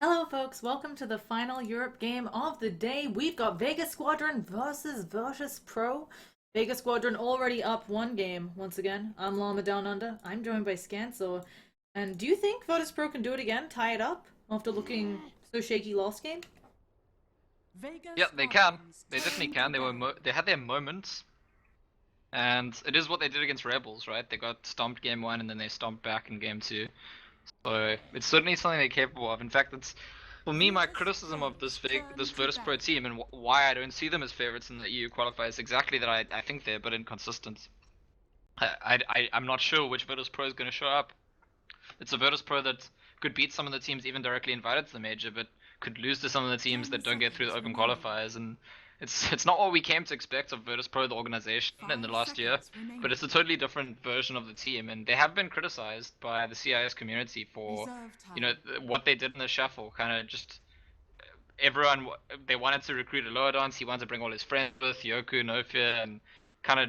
Hello, folks. Welcome to the final Europe game of the day. We've got Vega Squadron versus Virtus.Pro. Vega Squadron already up one game once again. I'm Llama Down Under. I'm joined by Scansor. And do you think Virtus.Pro can do it again? Tie it up after looking so shaky last game? Yeah, they can. They definitely can. They had their moments, and it is what they did against Rebels, right? They got stomped game one, and then they stomped back in game two. So it's certainly something they're capable of. In fact, it's for me my criticism of this Virtus Pro team and why I don't see them as favorites in the EU qualifiers is exactly that I think they're a bit inconsistent. I'm not sure which Virtus Pro is going to show up. It's a Virtus Pro that could beat some of the teams even directly invited to the major, but could lose to some of the teams that don't get through the open qualifiers. And it's not what we came to expect of Virtus Pro, the organization, in the last year. But it's a totally different version of the team, and they have been criticized by the CIS community for, what they did in the shuffle. Kind of just everyone they wanted to recruit a lower dance. He wanted to bring all his friends with Yoku, Nofia, and kind of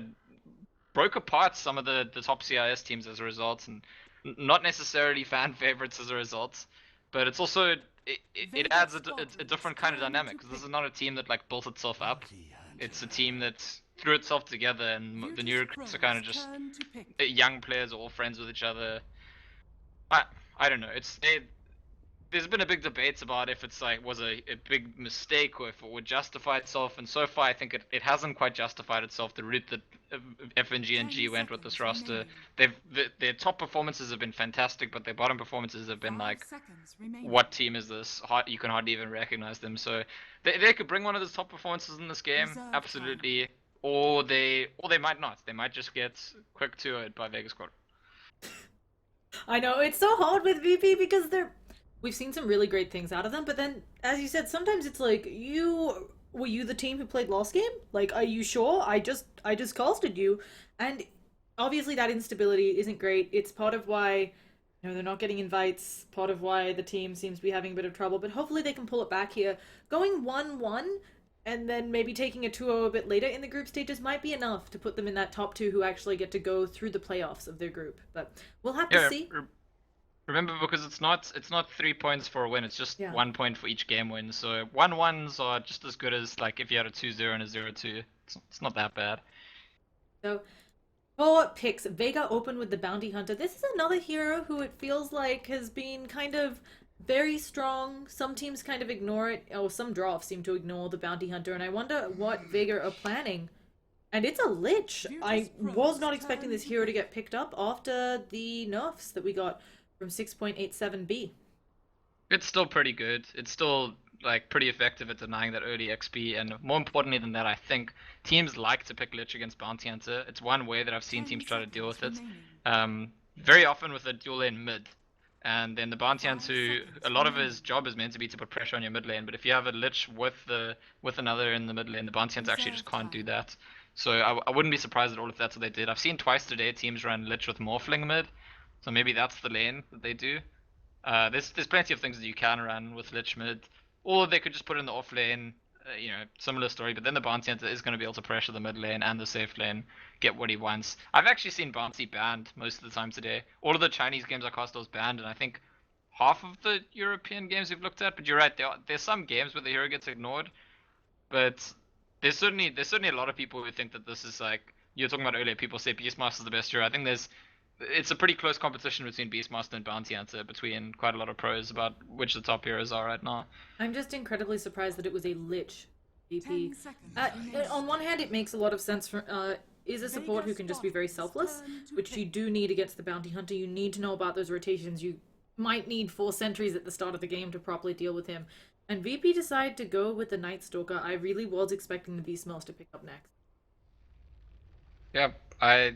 broke apart some of the top CIS teams as a result, and not necessarily fan favorites as a result. But it's also it adds a different kind of dynamic because this is not a team that like built itself up. It's a team that threw itself together, and the new recruits are kind of just young players, all friends with each other. I I don't know. There's been a big debate about if it's like was a big mistake or if it would justify itself, and so far I think it hasn't quite justified itself. The route that FNG and G went with this roster, their top performances have been fantastic, but their bottom performances have been like, what team is this? You can hardly even recognize them. So they could bring one of the top performances in this game, absolutely, or they might not. They might just get quick 2-0'd by Vegas Squad. I know, it's so hard with VP because we've seen some really great things out of them, but then as you said, sometimes it's like were you the team who played last game? Like, are you sure? I just casted you. And obviously that instability isn't great. It's part of why they're not getting invites, part of why the team seems to be having a bit of trouble, but hopefully they can pull it back here. Going 1-1 and then maybe taking a 2-0 a bit later in the group stages might be enough to put them in that top two who actually get to go through the playoffs of their group. But we'll have to Yeah, see. remember, because it's not 3 points for a win. It's just Yeah. 1 point for each game win. So 1-1s are just as good as like if you had a 2-0 and a 0-2. It's not that bad. So for picks, Vega opened with the Bounty Hunter. This is another hero who it feels like has been kind of very strong. Some teams kind of ignore it, or some drafts seem to ignore the Bounty Hunter, and I wonder what Vega are planning. And it's a Lich. I was not expecting this hero to get picked up after the nerfs that we got from 6.87B. It's still pretty good. It's still like pretty effective at denying that early XP, and more importantly than that, I think teams like to pick Lich against Bounty Hunter. It's one way that I've seen teams try to deal with it. Very often with a dual lane mid, and then the Bounty Hunter, a lot of his job is meant to be to put pressure on your mid lane. But if you have a Lich with another in the mid lane, the Bounty Hunter actually just can't do that. So I wouldn't be surprised at all if that's what they did. I've seen twice today teams run Lich with Morphling mid, so maybe that's the lane that they do. There's plenty of things that you can run with Lich mid, or they could just put in the off lane. Similar story, but then the Bounty Hunter is going to be able to pressure the mid lane and the safe lane, get what he wants. I've actually seen Bounty banned most of the time today. All of the Chinese games I cast was banned, and I think half of the European games we've looked at. But you're right, there's some games where the hero gets ignored, but there's certainly a lot of people who think that this is like you were talking about earlier. People say Beastmaster is the best hero. I think it's a pretty close competition between Beastmaster and Bounty Hunter between quite a lot of pros about which the top heroes are right now. I'm just incredibly surprised that it was a Lich VP. On one hand, it makes a lot of sense for is a support who can just be very selfless, which you do need against the Bounty Hunter. You need to know about those rotations. You might need 4 sentries at the start of the game to properly deal with him. And VP decided to go with the Night Stalker. I really was expecting the Beast Smells to pick up next. Yeah, I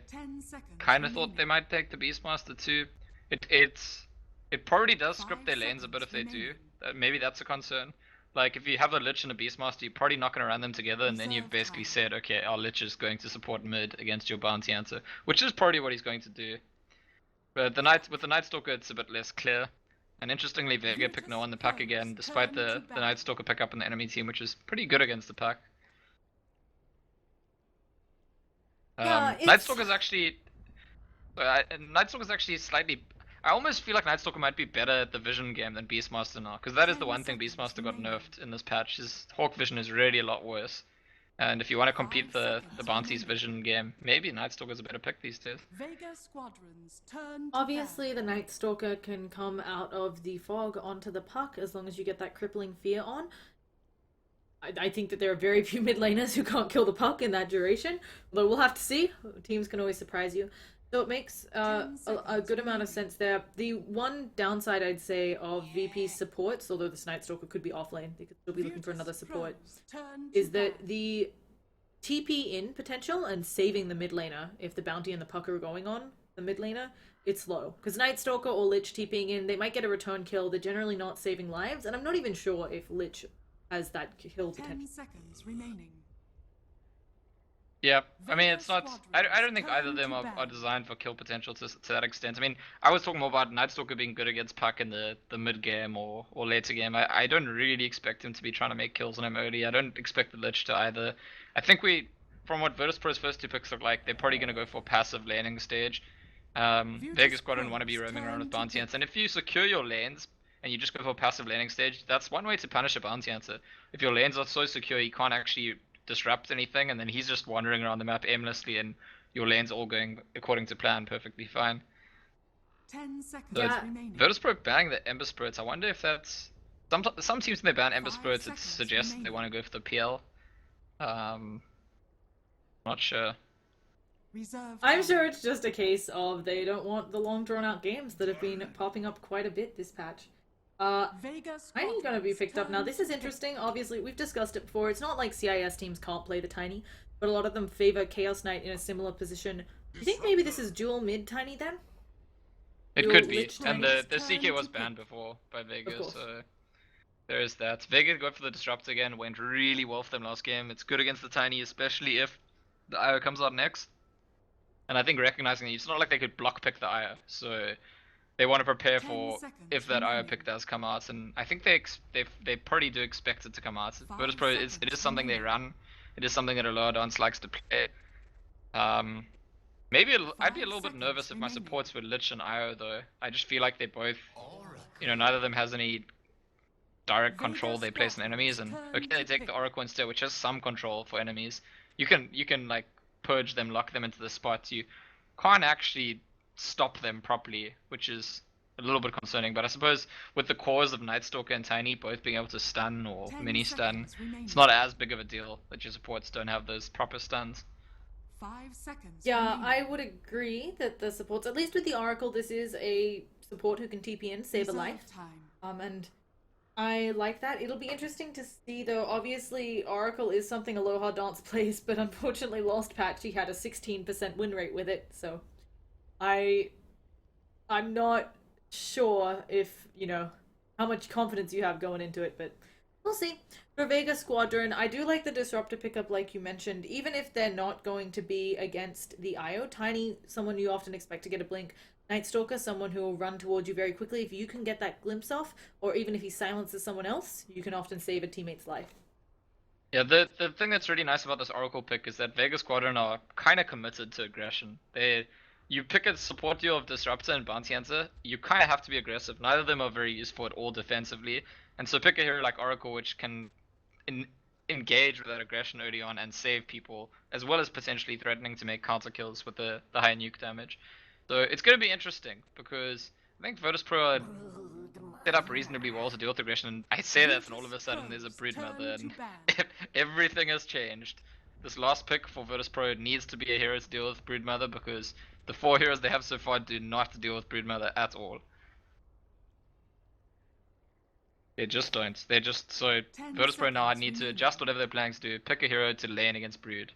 kind of thought they might take the Beastmaster too. It probably does script their lanes a bit if they do. Maybe that's a concern. Like if you have a Lich and a Beastmaster, you're probably not going to run them together, and then you've basically said, okay, our Lich is going to support mid against your Bounty Hunter, which is probably what he's going to do. But with the Night Stalker, it's a bit less clear. And interestingly, Vega picked no on the pack again, despite the Night Stalker pickup in the enemy team, which is pretty good against the pack. Yeah, Night it's Stalker is actually Night Stalker is actually slightly. I almost feel like Nightstalker might be better at the vision game than Beastmaster now, because that is the one thing Beastmaster got nerfed in this patch. His Hawk vision is really a lot worse. And if you want to compete the Bounty's vision game, maybe Nightstalker's a better pick these days. Vega squadrons turn to Obviously, the Night Stalker can come out of the fog onto the puck as long as you get that crippling fear on. I think that there are very few mid laners who can't kill the puck in that duration, although we'll have to see. Teams can always surprise you. So it makes a good amount of sense there. The one downside I'd say of VP's supports, although this Night Stalker could be off lane, they could still be looking for another support, is that the TP in potential and saving the mid laner if the bounty and the puck are going on the mid laner, it's low. Because Night Stalker or Lich TPing in, they might get a return kill. They're generally not saving lives, and I'm not even sure if Lich has that kill potential. 10 seconds remaining. Yeah, I mean, it's not. I don't think either of them are designed for kill potential to that extent. I mean, I was talking more about Nightstalker being good against puck in the mid game or later game. I don't really expect him to be trying to make kills on him early. I don't expect the Lich to either. I think from what Virtus.Pro's first two picks look like, they're probably going to go for passive laning stage. Vega Squadron want to be roaming around with Bounty Hunter, and if you secure your lanes and you just go for passive laning stage, that's one way to punish a Bounty Hunter. If your lanes are so secure, you can't actually disrupt anything, and then he's just wandering around the map aimlessly, and your lane's all going according to plan, perfectly fine. 10 seconds remaining. Virtus.Pro banning the Ember Spirits. I wonder if that's some teams when they ban Ember Spirits, it suggests they want to go for the PL. Not sure. I'm sure it's just a case of they don't want the long drawn out games that have been popping up quite a bit this patch. Tiny gonna be picked up now. This is interesting. Obviously, we've discussed it before. It's not like CIS teams can't play the Tiny, but a lot of them favor Chaos Knight in a similar position. Do you think maybe this is dual mid Tiny then? It could be. And the CK was banned before by Vega, so there is that. Vega go for the Disrupt again, went really well for them last game. It's good against the Tiny, especially if the IO comes out next. And I think recognizing that it's not like they could block pick the IO, so they want to prepare for if that IO pick does come out, and I think they probably do expect it to come out. Virtus.Pro it is something they run. It is something that a lot of dance likes to play. Maybe I'd be a little bit nervous if my supports were Lich and IO though. I just feel like they both, neither of them has any direct control they place on enemies, and okay, they take the Oracle instead, which has some control for enemies. You can like purge them, lock them into the spots. You can't actually stop them properly, which is a little bit concerning. But I suppose with the cores of Nightstalker and Tiny both being able to stun or mini stun, it's not as big of a deal that your supports don't have those proper stuns. 5 seconds. Yeah, I would agree that the supports, at least with the Oracle, this is a support who can TP in, save a life. And I like that. It'll be interesting to see though. Obviously, Oracle is something Aloha Dance plays, but unfortunately last patch he had a 16% win rate with it, so I'm not sure if, how much confidence you have going into it, but we'll see. For Vega Squadron, I do like the Disruptor pickup like you mentioned, even if they're not going to be against the IO. Tiny, someone you often expect to get a blink. Nightstalker, someone who will run towards you very quickly. If you can get that glimpse off, or even if he silences someone else, you can often save a teammate's life. Yeah, the thing that's really nice about this Oracle pick is that Vega Squadron are kind of committed to aggression. You pick a support duo of Disruptor and Bounty Hunter, you kind of have to be aggressive. Neither of them are very useful at all defensively, and so pick a hero like Oracle, which can engage with that aggression early on and save people, as well as potentially threatening to make counter kills with the high nuke damage. So it's going to be interesting, because I think Virtus.Pro are set up reasonably well to deal with aggression, and I say that and all of a sudden there's a Broodmother, and everything has changed. This last pick for Virtus.Pro needs to be a hero to deal with Broodmother, because the 4 heroes they have so far do not deal with Broodmother at all. They just don't. They just, so Virtus.Pro now need to adjust whatever they're planning to do, pick a hero to lane against Brood.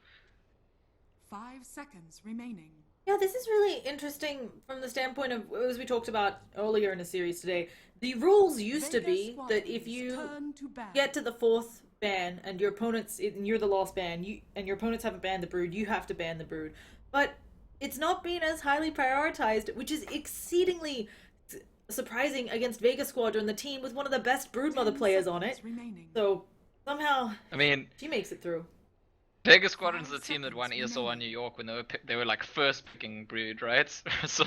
5 seconds remaining. Yeah, this is really interesting from the standpoint of, as we talked about earlier in the series today, the rules used to be that if you get to the 4th ban and your opponents, and you're the last ban, and your opponents haven't banned the Brood, you have to ban the Brood. But it's not been as highly prioritized, which is exceedingly surprising against Vega Squadron, the team with one of the best Broodmother players on it. So somehow, I mean, she makes it through. Vega Squadron's the team that won ESL on New York when they were like first picking Brood, right? So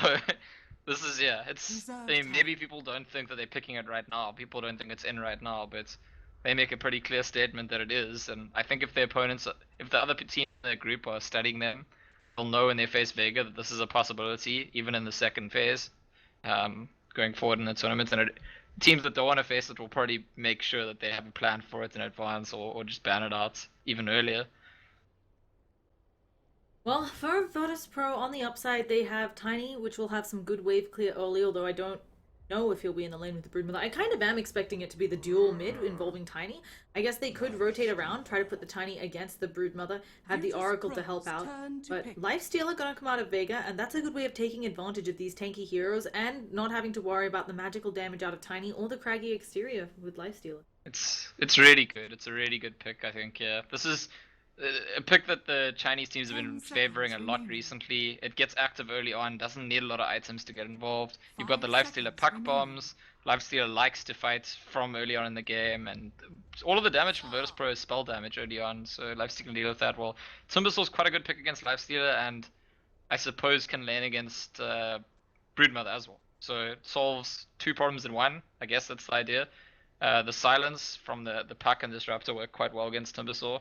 This is, yeah, it's, Reserve I mean, time. maybe people don't think that they're picking it right now. People don't think it's in right now, but they make a pretty clear statement that it is. And I think if the opponents, if the other teams in their group are studying them, they'll know when they face Vega that this is a possibility, even in the second phase, going forward in the tournament. And teams that don't want to face it will probably make sure that they have a plan for it in advance, or just ban it out even earlier. Well, for Virtus.Pro, on the upside, they have Tiny, which will have some good wave clear early, although I don't know if he'll be in the lane with the Broodmother. I kind of am expecting it to be the dual mid involving Tiny. I guess they could rotate around, try to put the Tiny against the Broodmother, have the Oracle to help out. But Lifesteal are going to come out of Vega, and that's a good way of taking advantage of these tanky heroes and not having to worry about the magical damage out of Tiny or the craggy exterior with Lifesteal. It's really good. It's a really good pick, I think. Yeah, this is a pick that the Chinese teams have been favoring a lot recently. It gets active early on, doesn't need a lot of items to get involved. You've got the Lifestealer puck bombs. Lifestealer likes to fight from early on in the game, and all of the damage from Virtus.Pro is spell damage early on, so Lifestealer can deal with that well. Timbersaur's quite a good pick against Lifestealer, and I suppose can lane against Broodmother as well. So it solves two problems in one. I guess that's the idea. The silence from the puck and Disruptor work quite well against Timbersaw.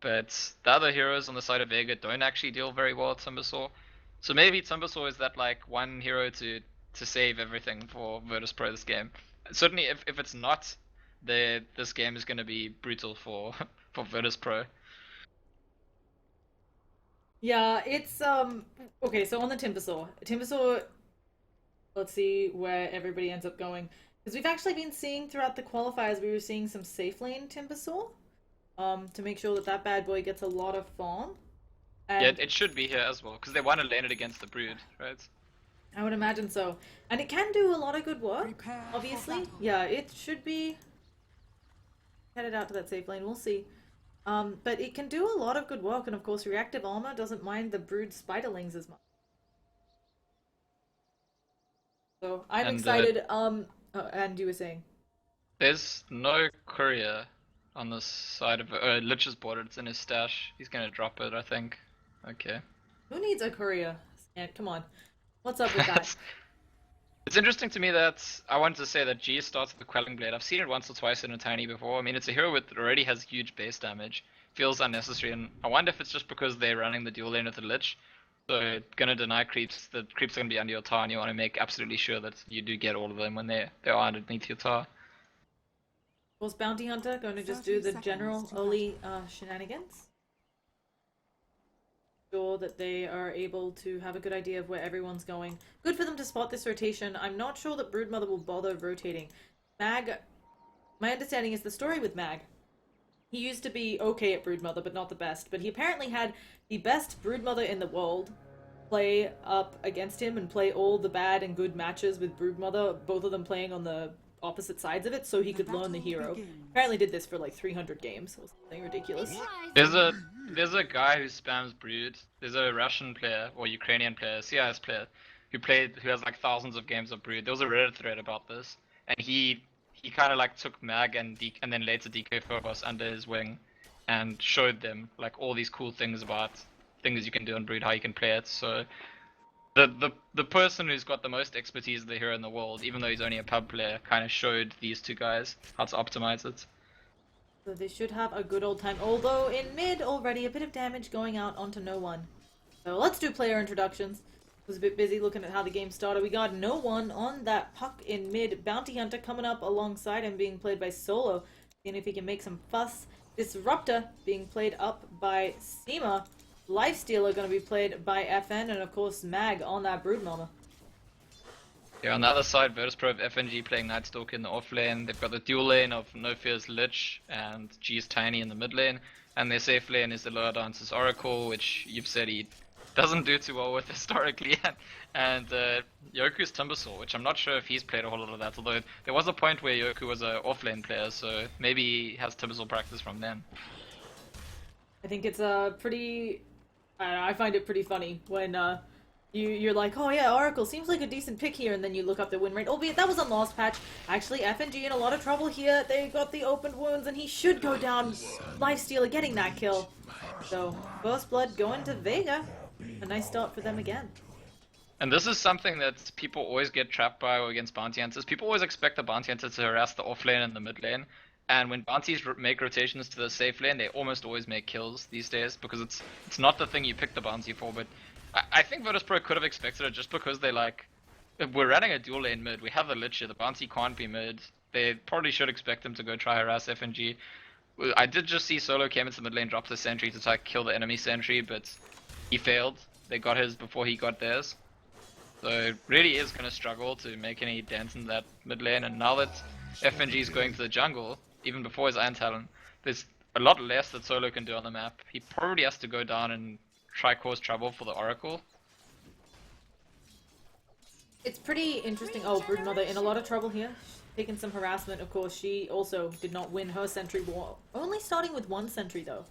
But the other heroes on the side of Vega don't actually deal very well with Timbersaw. So maybe Timbersaw is that like one hero to save everything for Virtus.Pro this game. Certainly if it's not, this game is going to be brutal for for Virtus.Pro. Yeah, it's okay, so on the Timbersaw, let's see where everybody ends up going. Because we've actually been seeing throughout the qualifiers, we were seeing some safe lane Timbersaw. To make sure that that bad boy gets a lot of farm. And yeah, it should be here as well, because they want to lane it against the Brood, right? I would imagine so. And it can do a lot of good work, obviously. Yeah, it should be headed out to that safe lane, we'll see. But it can do a lot of good work, and of course reactive armor doesn't mind the Brood spiderlings as much. So I'm excited, and you were saying? There's no courier on the side of Lich has bought it. It's in his stash. He's gonna drop it, I think. Okay. Who needs a courier? Yeah, come on. What's up with that? It's interesting to me that I wanted to say that G starts with the Quelling Blade. I've seen it once or twice in a Tiny before. I mean, it's a hero that already has huge base damage. Feels unnecessary, and I wonder if it's just because they're running the dual lane with the Lich. So gonna deny creeps. The creeps are gonna be under your tower, and you want to make absolutely sure that you do get all of them when they are underneath your tower. Was Bounty Hunter going to just do the general early shenanigans? Sure that they are able to have a good idea of where everyone's going. Good for them to spot this rotation. I'm not sure that Broodmother will bother rotating. Mag, my understanding is the story with Mag. He used to be okay at Broodmother, but not the best. But he apparently had the best Broodmother in the world play up against him and play all the bad and good matches with Broodmother, both of them playing on the opposite sides of it, so he could learn the hero. Apparently did this for like 300 games or something ridiculous. There's a guy who spams Brood. There's a Russian player or Ukrainian player, CIS player, who has like thousands of games of Brood. There was a Reddit thread about this, and he kind of like took Mag and then later DK Phobos under his wing, and showed them like all these cool things about things you can do on Brood, how you can play it. So the person who's got the most expertise of the hero in the world, even though he's only a pub player, kind of showed these two guys how to optimize it. So they should have a good old time. Although in mid already a bit of damage going out onto no one. So let's do player introductions. Was a bit busy looking at how the game started. We got no one on that puck in mid. Bounty Hunter coming up alongside him, being played by Solo. Seeing if he can make some fuss. Disruptor being played up by Seema. Lifestealer going to be played by FN, and of course Mag on that Broodmother. Yeah, on the other side, Virtus.Pro have FNG playing Nightstalker in the off lane. They've got the dual lane of No Fear's Lich and G's Tiny in the mid lane. And their safe lane is the Lower Dance's Oracle, which you've said he doesn't do too well with historically. And Yoku's Timbersaw, which I'm not sure if he's played a whole lot of that, although there was a point where Yoku was an off lane player, so maybe he has Timbersaw practice from then. I think it's a pretty... I don't know, I find it pretty funny when you're like, oh yeah, Oracle seems like a decent pick here, and then you look up the win rate. Albeit that was on last patch. Actually, FNG in a lot of trouble here. They got the opened wounds, and he should go down. Lifestealer getting that kill. So, first blood going to Vega. A nice start for them again. And this is something that people always get trapped by against bounty hunters. People always expect the bounty hunter to harass the off lane and the mid lane. And when bounties make rotations to the safe lane, they almost always make kills these days because it's not the thing you pick the bounty for. But I think Virtus.Pro could have expected it just because they like, if we're running a dual lane mid, we have the lich here, the bounty can't be mid. They probably should expect him to go try harass FNG. I did just see Solo came into mid lane, dropped the sentry to try to kill the enemy sentry, but he failed. They got his before he got theirs. So it really is going to struggle to make any dent in that mid lane, and now that FNG is going to the jungle, even before his Iron Talon, there's a lot less that Solo can do on the map. He probably has to go down and try cause trouble for the Oracle. It's pretty interesting. Oh, Broodmother in a lot of trouble here. Taking some harassment, of course. She also did not win her sentry war. Only starting with one sentry, though.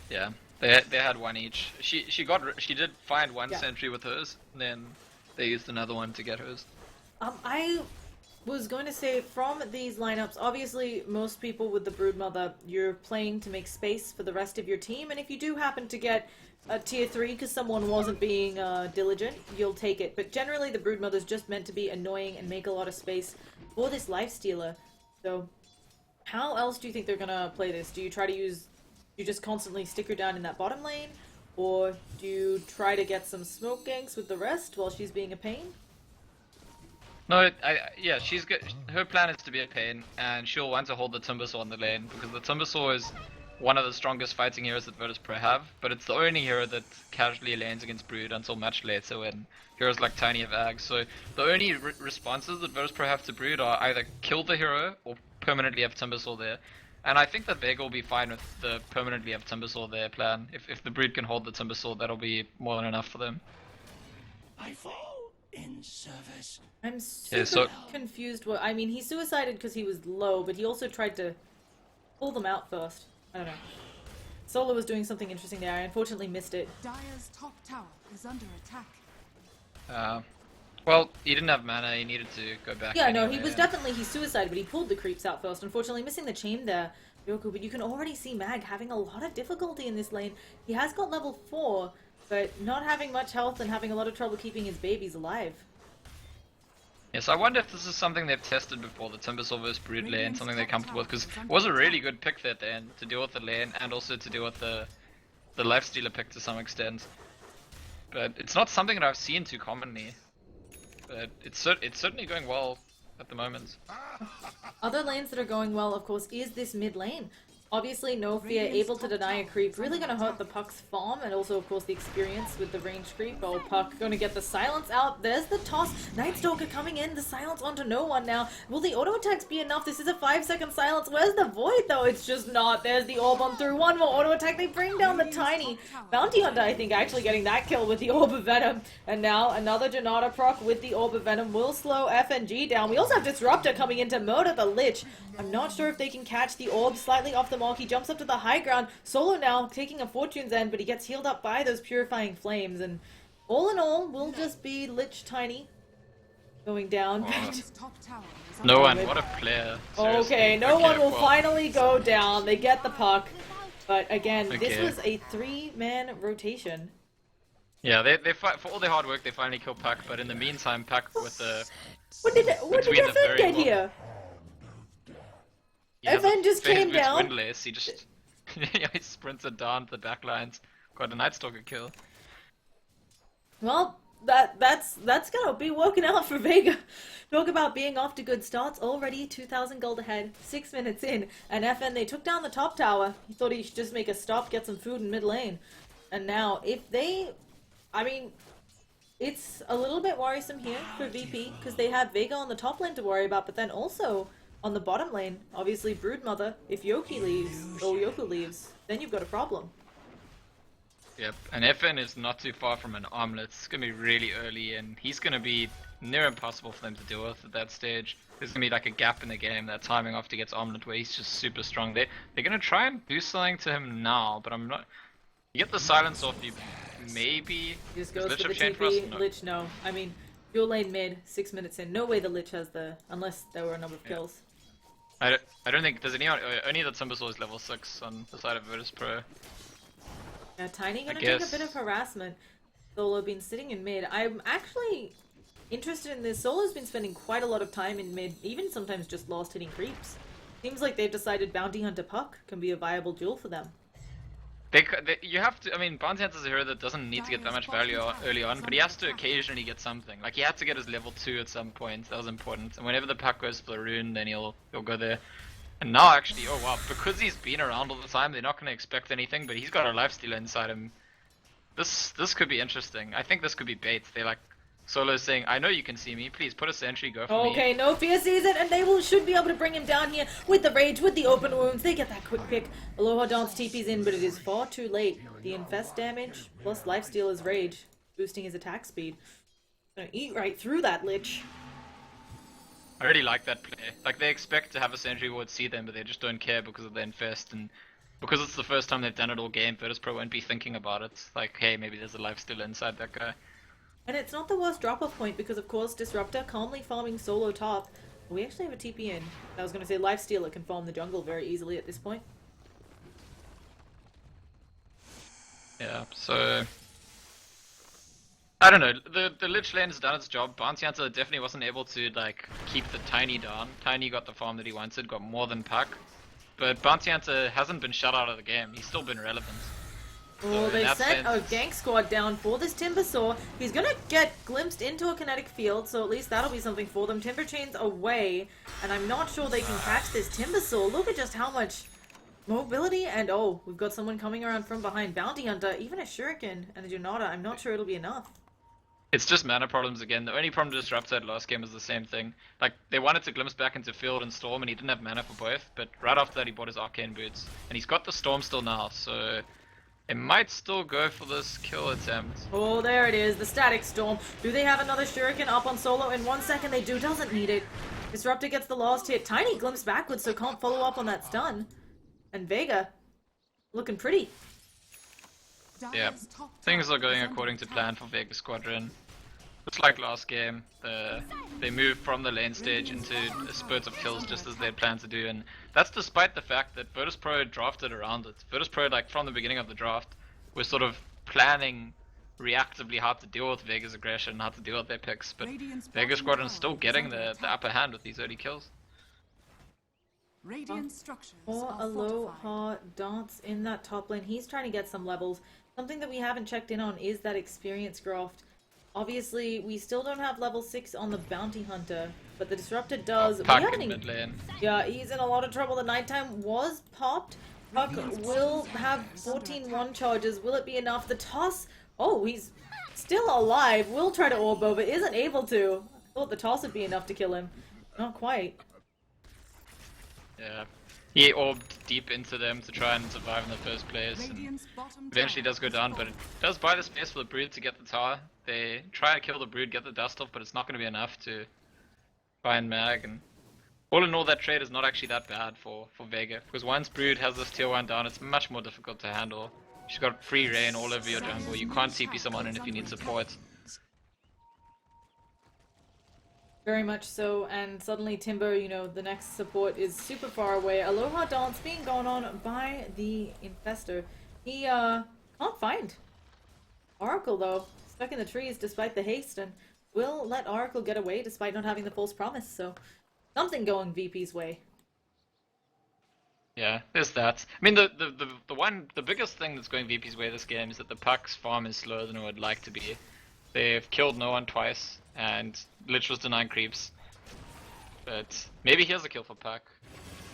Yeah, they had one each. She did find one sentry with hers, and then they used another one to get hers. I was going to say, from these lineups, obviously most people with the Broodmother, you're playing to make space for the rest of your team, and if you do happen to get a tier 3 because someone wasn't being diligent, you'll take it. But generally the Broodmother's just meant to be annoying and make a lot of space for this lifestealer. So how else do you think they're gonna play this? Do you try to use, you just constantly stick her down in that bottom lane, or do you try to get some smoke ganks with the rest while she's being a pain? No, yeah, she's good. Her plan is to be a pain, and she'll want to hold the Timbersaw on the lane because the Timbersaw is one of the strongest fighting heroes that Virtus.Pro have, but it's the only hero that casually lanes against Brood until much later when heroes like Tiny have Ags. So the only responses that Virtus.Pro have to Brood are either kill the hero or permanently have Timbersaw there. And I think that Vega will be fine with the permanently have Timbersaw there plan. If the Brood can hold the Timbersaw, that'll be more than enough for them. I fall in service. I'm super confused. I mean, he suicided because he was low, but he also tried to pull them out first. I don't know. Solo was doing something interesting there. I unfortunately missed it. Dire's top tower is under attack. Well, he didn't have mana, he needed to go back. Yeah, anyway, no, he was definitely, he suicided, but he pulled the creeps out first. Unfortunately, missing the chain there, Yoku, but you can already see Mag having a lot of difficulty in this lane. He has got level 4, but not having much health and having a lot of trouble keeping his babies alive. Yes, I wonder if this is something they've tested before, the Timbersaw vs Brood lane, something they're comfortable with, because it was a really good pick there at the end, to deal with the lane and also to deal with the lifestealer pick to some extent. But it's not something that I've seen too commonly. But it's certainly going well at the moment. Other lanes that are going well, of course, is this mid lane. Obviously, no fear, able to deny a creep, really going to hurt the Puck's farm, and also, of course, the experience with the range creep. Oh, Puck going to get the silence out. There's the toss. Nightstalker coming in, the silence onto no one now. Will the auto attacks be enough? This is a 5-second silence. Where's the void, though? It's just not. There's the orb on through. One more auto attack. They bring down the Tiny. Bounty Hunter, I think, actually getting that kill with the Orb of Venom. And now another Janata proc with the Orb of Venom will slow FNG down. We also have Disruptor coming in to murder the Lich. I'm not sure if they can catch the Orb slightly off the mark. He jumps up to the high ground. Solo now taking a Fortune's End, but he gets healed up by those Purifying Flames. And all in all, will just be Lich Tiny going down. Radiant's top tower is No under one, what a player. Okay, Seriously. no one will well, finally go down. They get the Puck. But again, this was a 3-man rotation. Yeah, they fight for all their hard work. They finally kill Puck, but in the meantime, Puck with the What did Between the FN very get long- here? yeah, FN just came down. Windlass. He just he sprinted down to the back lines, got a Nightstalker kill. Well, that's gonna be working out for Vega. Talk about being off to good starts. Already 2,000 gold ahead, 6 minutes in, and FN, they took down the top tower. He thought he should just make a stop, get some food in mid lane. And now, if they... I mean, it's a little bit worrisome here for VP, because they have Vega on the top lane to worry about, but then also on the bottom lane, obviously Broodmother, if Yoki leaves, or Yoku leaves, then you've got a problem. Yep, and FN is not too far from an armlet. It's gonna be really early, and he's gonna be near impossible for them to deal with at that stage. There's gonna be like a gap in the game, that timing after he gets armlet where he's just super strong. They're gonna try and do something to him now, but I'm not. You get the silence off, you maybe. He just goes Lich for the have changed for us? TP, No. Lich no. I mean, dual lane mid, 6 minutes in. No way the Lich has the... Unless there were a number of kills. I don't think there's anyone. Only the Timbersaw is level 6 on the side of Virtus.Pro. Yeah, Tiny gonna I take a guess. bit of harassment. Solo been sitting in mid. I'm actually interested in this. Solo's been spending quite a lot of time in mid, even sometimes just lost hitting creeps. Seems like they've decided Bounty Hunter Puck can be a viable duel for them. You have to. I mean, Bounty Hunter's a hero that doesn't need to get that much value early on, but he has to occasionally get something. Like he had to get his level 2 at some point. That was important. And whenever the Puck goes for the rune, then he'll go there. And now actually, oh wow, because he's been around all the time, they're not going to expect anything. But he's got a lifestealer inside him. This could be interesting. I think this could be bait. They like Solo saying, "I know you can see me. Please put a sentry. Go for me." Okay, no fear sees it, and they should be able to bring him down here with the rage, with the open wounds. They get that quick pick. Aloha Dance TP's in, but it is far too late. The infest damage plus lifestealer's rage, boosting his attack speed. Gonna eat right through that lich. I really like that play. Like they expect to have a sentry ward see them, but they just don't care because of the infest and because it's the first time they've done it all game. Virtus.Pro won't be thinking about it. Like, hey, maybe there's a lifestealer inside that guy. And it's not the worst drop-off point because, of course, Disruptor calmly farming solo top. We actually have a TP in. I was going to say Lifestealer can farm the jungle very easily at this point. Yeah, so I don't know. The Lich lane has done its job. Bounty Hunter definitely wasn't able to like keep the Tiny down. Tiny got the farm that he wanted, got more than Puck. But Bounty Hunter hasn't been shut out of the game. He's still been relevant. Oh, they sent a gank squad down for this Timber Saw. He's gonna get glimpsed into a kinetic field, so at least that'll be something for them. Timber Chain's away, and I'm not sure they can catch this Timber Saw. Look at just how much mobility, and oh, we've got someone coming around from behind. Bounty Hunter, even a Shuriken and a Junata. I'm not sure it'll be enough. It's just mana problems again. The only problem Disruptor had last game was the same thing. Like, they wanted to glimpse back into Field and Storm, and he didn't have mana for both, but right after that he bought his Arcane Boots. And he's got the Storm still now, so it might still go for this kill attempt. Oh, there it is, the Static Storm. Do they have another Shuriken up on Solo? In 1 second, they do. Doesn't need it. Disruptor gets the last hit. Tiny glimpse backwards, so can't follow up on that stun. And Vega, looking pretty. Yeah, things are going according to plan for Vega Squadron. It's like last game, they moved from the lane stage into a spurt of kills just as they had planned to do, and that's despite the fact that Virtus.Pro drafted around it. Virtus.Pro, like from the beginning of the draft, was sort of planning reactively how to deal with Vega's aggression, how to deal with their picks, but Vega Squadron's still getting the upper hand with these early kills. Radiant structures Or are Aloha Dance in that top lane. He's trying to get some levels. Something that we haven't checked in on is that experience graft. Obviously, we still don't have level 6 on the Bounty Hunter, but the Disruptor does. Puck We haven't in even... mid lane. Yeah, he's in a lot of trouble. The nighttime was popped. Puck will have 14-1 charges. Will it be enough? The toss... Oh, he's still alive. Will try to orb over. Isn't able to. I thought the toss would be enough to kill him. Not quite. Yeah. He orbed deep into them to try and survive in the first place. And eventually does go down, but it does buy the space for the Brood to get the tower. They try to kill the Brood, get the dust off, but it's not going to be enough to try and mag. And all in all, that trade is not actually that bad for Vega. Because once Brood has this tier 1 down, it's much more difficult to handle. She's got free reign all over your jungle. You can't TP someone in if you need support. Very much so, and suddenly Timber, you know, the next support is super far away. Aloha Dance being gone on by the Infestor. He, can't find Oracle, though. Stuck in the trees despite the haste, and will let Oracle get away despite not having the false promise, so something going VP's way. Yeah, there's that. I mean, the biggest thing that's going VP's way this game is that the Puck's farm is slower than it would like to be. They've killed no one twice, and Lich was denying creeps. But maybe here's a kill for Puck.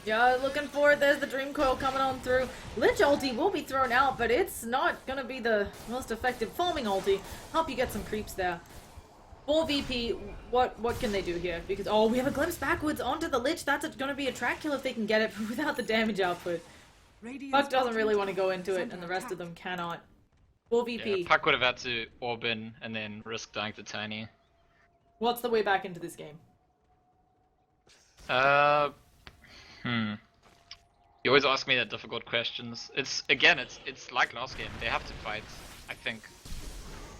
Yeah, looking for it. There's the Dream Coil coming on through. Lich ulti will be thrown out, but it's not gonna be the most effective farming ulti. Help you get some creeps there. For VP, what can they do here? Because, oh, we have a glimpse backwards onto the Lich. That's gonna be a track kill if they can get it without the damage output. Puck doesn't really want to go into it, and the rest of them cannot. For VP. Yeah, Puck would have had to orb in and then risk dying to Tiny. What's the way back into this game? You always ask me that difficult questions. It's like last game. They have to fight, I think.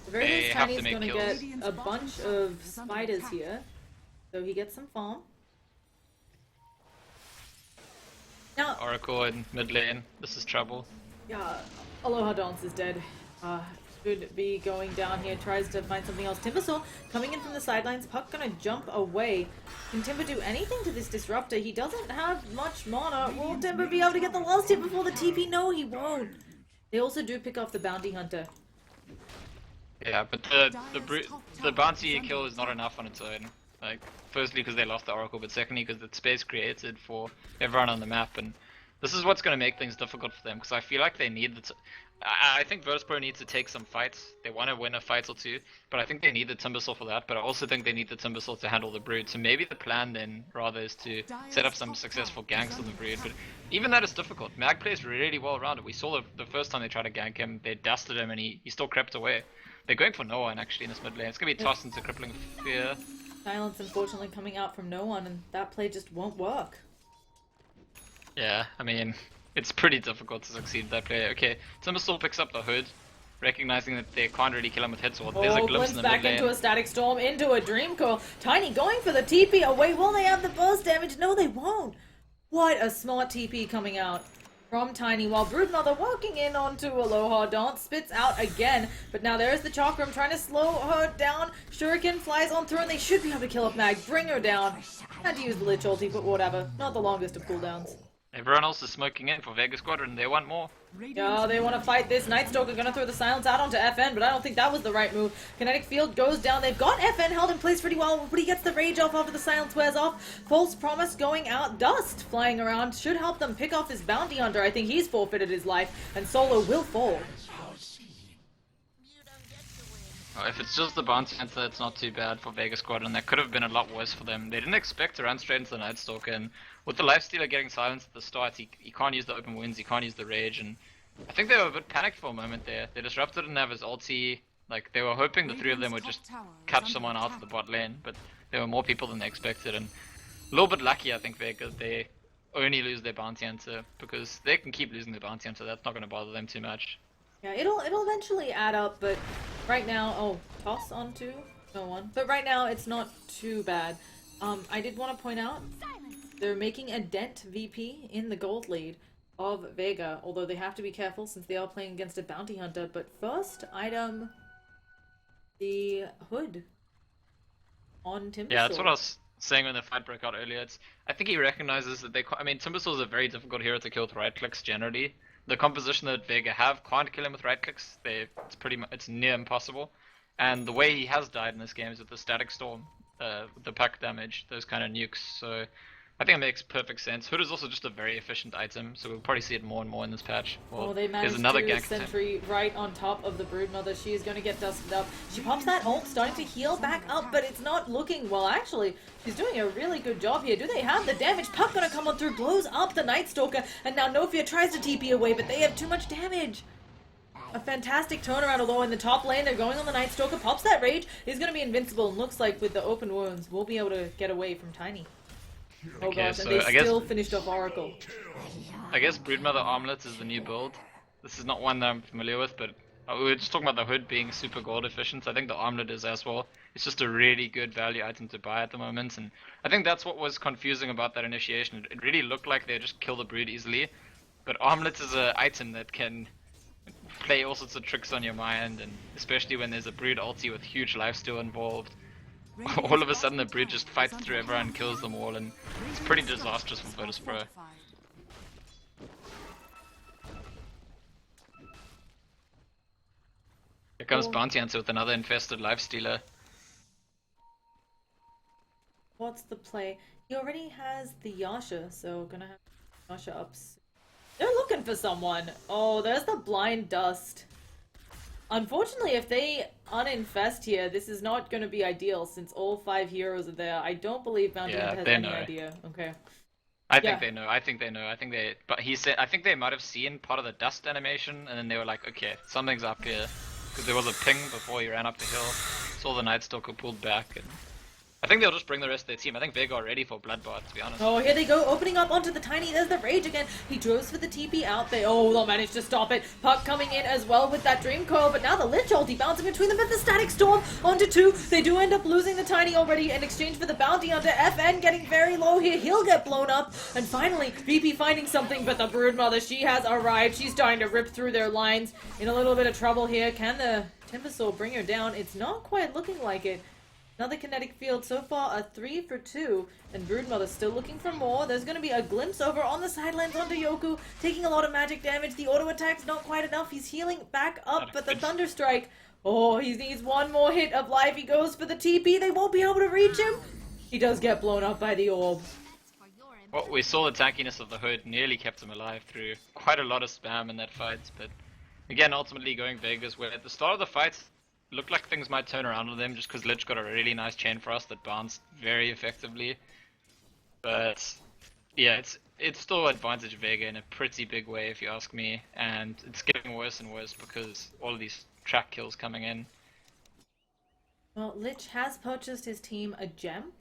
The very They least, have to Tiny's make gonna kills. get a bunch of spiders here. So he gets some farm. Now, Oracle in mid lane. This is trouble. yeah, Aloha Dance is dead. Should be going down here, tries to find something else. Timbersaw coming in from the sidelines, Puck gonna jump away. Can Timber do anything to this Disruptor? He doesn't have much mana. Will Timber be able to get the last hit before the TP? No, he won't. They also do pick off the Bounty Hunter. Yeah, but the bounty kill is not enough on its own. Like, firstly because they lost the Oracle, but secondly because the space created for everyone on the map, and this is what's going to make things difficult for them, because I feel like they need the... I think Virtus.Pro needs to take some fights. They want to win a fight or two, but I think they need the Timbersaw for that, but I also think they need the Timbersaw to handle the Brood. So maybe the plan then, rather, is to set up some successful ganks on the Brood, but even that is difficult. Mag plays really well around it. We saw the first time they tried to gank him, they dusted him and he still crept away. They're going for no one actually in this mid lane. It's going to be tossed into Crippling Fear. Silence unfortunately coming out from no one, and that play just won't work. Yeah, I mean, it's pretty difficult to succeed that play. Okay, Timbersaw picks up the hood, recognizing that they can't really kill him with hits, or there's a glimpse in the back mid lane. into a Static Storm, into a Dream Core. Tiny going for the TP away. Will they have the burst damage? No, they won't. What a smart TP coming out from Tiny, while Broodmother walking in onto Aloha Dance, spits out again, but now there's the Chakram trying to slow her down. Shuriken flies on through and they should be able to kill up Mag, bring her down. Had to use the Lich ulti, but whatever, not the longest of cooldowns. Everyone else is smoking in for Vega Squadron, they want more. Yeah, they want to fight this. Nightstalker gonna throw the silence out onto FN, but I don't think that was the right move. Kinetic Field goes down. They've got FN held in place pretty well, but he gets the rage off after the silence wears off. False Promise going out. Dust flying around should help them pick off this Bounty Hunter. I think he's forfeited his life, and Solo will fall. Oh, if it's just the Bounty Hunter, it's not too bad for Vega Squadron. That could have been a lot worse for them. They didn't expect to run straight into the Nightstalker, and with the Lifestealer getting silenced at the start, he can't use the open wounds, he can't use the rage, and I think they were a bit panicked for a moment there. They Disruptor didn't have his ulti, like they were hoping the three of them would just catch someone out of the bot lane, but there were more people than they expected, and a little bit lucky I think Vega, they only lose their Bounty Hunter, because they can keep losing their Bounty Hunter, that's not going to bother them too much. Yeah, it'll eventually add up, but right now, toss onto no one. But right now, it's not too bad. I did want to point out, they're making a dent VP in the gold lead of Vega, although they have to be careful since they are playing against a Bounty Hunter. But first item, the hood on Timbersaw. Yeah, that's what I was saying when the fight broke out earlier. I think he recognizes that I mean, Timbersaw is a very difficult hero to kill with right clicks generally. The composition that Vega have can't kill him with right clicks. It's near impossible. And the way he has died in this game is with the Static Storm, the pack damage, those kind of nukes. So I think it makes perfect sense. Hood is also just a very efficient item, so we'll probably see it more and more in this patch. Well, they managed there's another to gank sentry right on top of the Broodmother. She is going to get dusted up. She pops that ult, starting to heal back up, but it's not looking well. Actually, she's doing a really good job here. Do they have the damage? Puck going to come on through, blows up the Nightstalker, and now Nofia tries to TP away, but they have too much damage. A fantastic turnaround, although in the top lane, they're going on the Nightstalker, pops that rage, he's going to be invincible, and looks like with the open wounds, we'll be able to get away from Tiny. Oh okay, gosh, so and they I guess, still finished off Oracle. I guess Broodmother Armlet is the new build. This is not one that I'm familiar with, but we were just talking about the hood being super gold efficient. I think the Armlet is as well. It's just a really good value item to buy at the moment, and I think that's what was confusing about that initiation. It really looked like they just kill the Brood easily, but Armlet is an item that can play all sorts of tricks on your mind, and especially when there's a Brood ulti with huge lifesteal involved. All of a sudden the Brood just fights through everyone and kills them all, and it's pretty disastrous for Virtus.Pro. Here comes Bounty Hunter with another infested lifestealer. What's the play? He already has the Yasha, so gonna have Yasha up soon. They're looking for someone. Oh, there's the blind dust. Unfortunately, if they uninfest here, this is not going to be ideal since all 5 heroes are there. I don't believe Bounty Hunter has any idea. Okay. I think they know. I think they. But he said. I think they might have seen part of the dust animation, and then they were like, okay, something's up here, because there was a ping before he ran up the hill. Saw the Nightstalker pulled back, and I think they'll just bring the rest of their team. I think Vega are ready for Bloodbath, to be honest. Oh, here they go, opening up onto the Tiny. There's the Rage again. He goes for the TP out there. Oh, they'll manage to stop it. Puck coming in as well with that Dream Coil, but now the Lich ulti bouncing between them with the Static Storm onto 2. They do end up losing the Tiny already in exchange for the Bounty Hunter. FN getting very low here. He'll get blown up. And finally, VP finding something, but the Broodmother, she has arrived. She's starting to rip through their lines. In a little bit of trouble here. Can the Timbersaw bring her down? It's not quite looking like it. Another kinetic field, so far a 3 for 2, and Broodmother still looking for more. There's going to be a glimpse over on the sidelines onto Yoku, taking a lot of magic damage. The auto attack's not quite enough. He's healing back up, but the Thunder Strike, oh, he needs one more hit of life. He goes for the TP. They won't be able to reach him. He does get blown up by the orb. Well, we saw the tankiness of the Hood nearly kept him alive through quite a lot of spam in that fight, but again, ultimately going Vegas, where at the start of the fight, looked like things might turn around on them just because Lich got a really nice chain for us that bounced very effectively. But yeah, it's still advantage Vega in a pretty big way if you ask me, and it's getting worse and worse because all of these track kills coming in. Well, Lich has purchased his team a gem.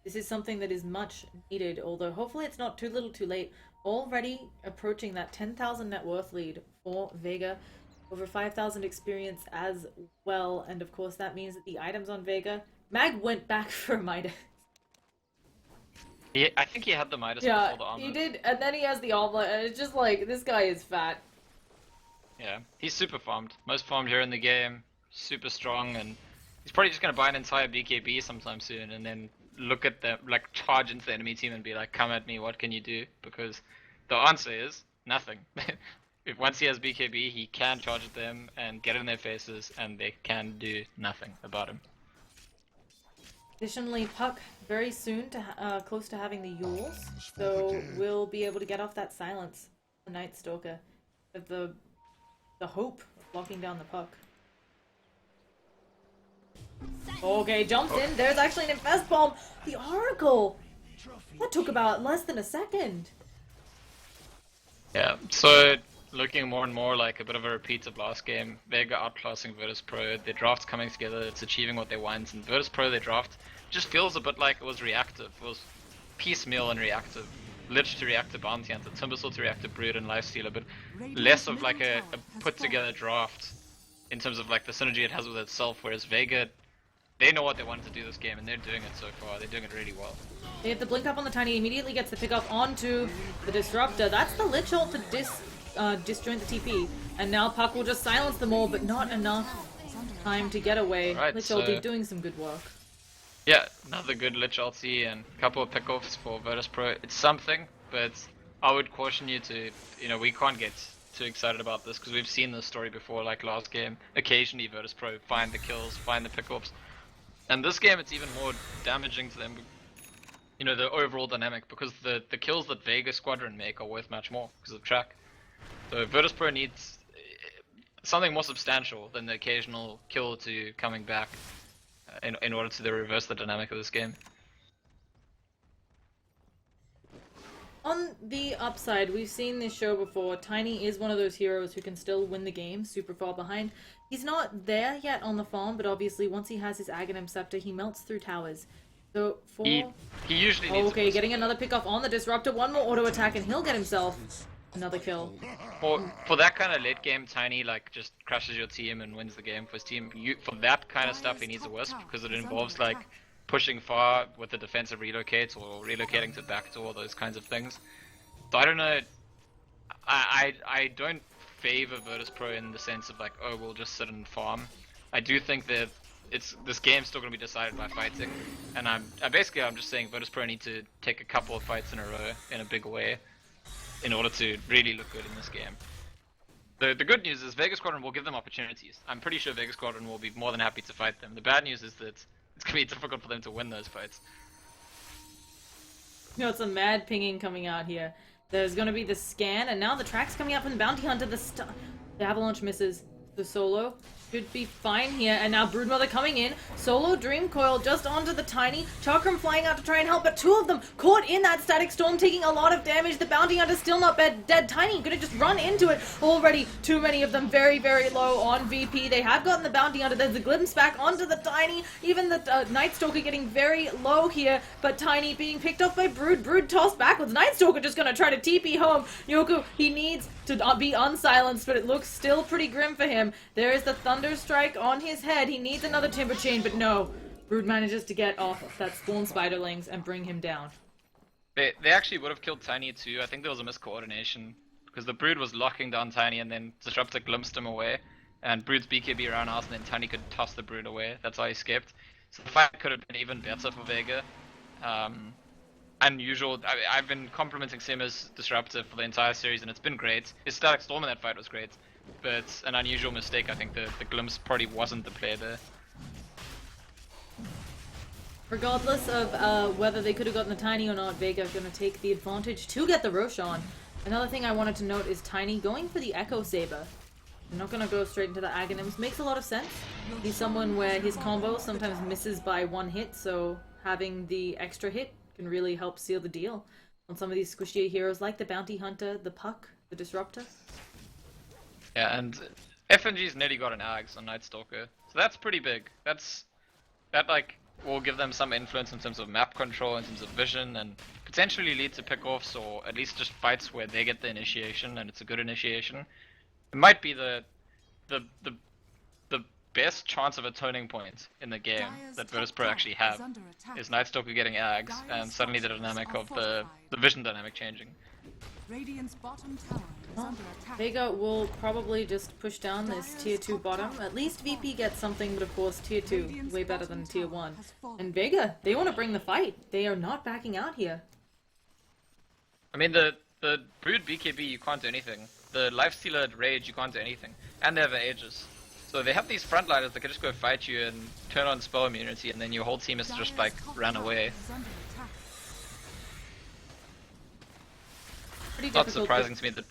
This is something that is much needed, although hopefully it's not too little too late. Already approaching that 10,000 net worth lead for Vega. Over 5,000 experience as well, and of course that means that the items on Vega... Mag went back for Midas. Yeah, I think he had the Midas Yeah, before the armor. he did, and then he has the omelet, and it's just like, this guy is fat. Yeah, he's super farmed. Most farmed here in the game, super strong, and he's probably just gonna buy an entire BKB sometime soon, and then look at them, like charge into the enemy team and be like, come at me, what can you do? Because the answer is nothing. If once he has BKB, he can charge at them and get in their faces, and they can do nothing about him. Additionally, Puck very soon to close to having the Yules, so we'll be able to get off that silence. The Night Stalker, with the hope of locking down the Puck. Okay, jumps in. There's actually an Infest Bomb. The Oracle. That took about less than a second. Yeah, so looking more and more like a bit of a repeat of last game. Vega outclassing Virtus.Pro, their draft's coming together, it's achieving what they want, and Virtus.Pro, their draft just feels a bit like it was reactive, it was piecemeal and reactive. Lich to react to Bounty Hunter, Timbersaw to react to Brood and Lifestealer, but less of like a put together draft in terms of like the synergy it has with itself, whereas Vega, they know what they wanted to do this game and they're doing it so far, they're doing it really well. They have the blink up on the Tiny, immediately gets the pick up onto the Disruptor. That's the Lich ult to disjoint the TP. And now Puck will just silence them all, but not enough time to get away. Right, Lich so ulti doing some good work. yeah, another good Lich ulti and a couple of pickoffs for Virtus.Pro. It's something, but I would caution you to, we can't get too excited about this because we've seen this story before, like last game. Occasionally Virtus.Pro find the kills, find the pickoffs. And this game it's even more damaging to them, the overall dynamic, because the kills that Vega Squadron make are worth much more because of track. So Virtus.Pro needs something more substantial than the occasional kill to coming back in order to reverse the dynamic of this game. On the upside, we've seen this show before. Tiny is one of those heroes who can still win the game super far behind. He's not there yet on the farm, but obviously once he has his Aghanim Scepter, he melts through towers. So for... He usually needs okay, getting another pick off on the Disruptor. One more auto attack and he'll get himself another kill. For that kind of late game, Tiny like just crashes your team and wins the game for his team. For that kind of stuff, he needs a Wisp because it involves like pushing far with the defensive relocates or relocating to backdoor, those kinds of things. So I don't know. I don't favor Virtus.Pro in the sense of like, oh, we'll just sit and farm. I do think that this game's still going to be decided by fighting, and I'm just saying Virtus.Pro need to take a couple of fights in a row in a big way in order to really look good in this game. The good news is Vega Squadron will give them opportunities. I'm pretty sure Vega Squadron will be more than happy to fight them. The bad news is that it's going to be difficult for them to win those fights. It's a mad pinging coming out here. There's going to be the scan, and now the track's coming out from the Bounty Hunter. The Avalanche misses. The Solo should be fine here, and now Broodmother coming in. Solo Dream Coil just onto the Tiny. Chakram flying out to try and help, but two of them caught in that Static Storm, taking a lot of damage. The Bounty Hunter still not dead. Tiny gonna just run into it. Already too many of them very, very low on VP. They have gotten the Bounty Hunter. There's the glimpse back onto the Tiny. Even the Night Stalker getting very low here, but Tiny being picked up by Brood. Brood tossed backwards. Night Stalker just gonna try to TP home. Yoku, he needs to be unsilenced, but it looks still pretty grim for him. There is the Thunder Strike on his head. He needs another Timber Chain, but no. Brood manages to get off that Spawn Spiderlings and bring him down. They actually would have killed Tiny too. I think there was a miscoordination. Because the Brood was locking down Tiny and then Disruptor glimpsed him away. And Brood's BKB ran out and then Tiny could toss the Brood away. That's how he escaped. So the fight could have been even better for Vega. Unusual. I've been complimenting Sim as Disruptor for the entire series and it's been great. His Static Storm in that fight was great. But an unusual mistake. I think the glimpse probably wasn't the play there. Regardless of whether they could have gotten the Tiny or not, Vega going to take the advantage to get the Roshan. Another thing I wanted to note is Tiny going for the Echo Saber. I'm not going to go straight into the Aghanims. Makes a lot of sense. He's someone where his combo sometimes misses by one hit, so having the extra hit can really help seal the deal on some of these squishier heroes like the Bounty Hunter, the Puck, the Disruptor. Yeah, and FNG's nearly got an Ags on Night Stalker, so that's pretty big. That like will give them some influence in terms of map control, in terms of vision, and potentially lead to pickoffs or at least just fights where they get the initiation and it's a good initiation. It might be the best chance of a turning point in the game that Virtus.Pro actually have is Night Stalker getting Ags and suddenly the dynamic of the vision dynamic changing. Radiant's bottom tower is under attack. Vega will probably just push down this tier 2 bottom. At least VP gets something, but of course tier 2 way better than tier 1. And Vega, they want to bring the fight. They are not backing out here. I mean the Brood BKB you can't do anything. The Lifestealer Rage you can't do anything. And they have Aegis. So they have these frontliners that can just go fight you and turn on spell immunity and then your whole team is just like run away. Not surprising to me that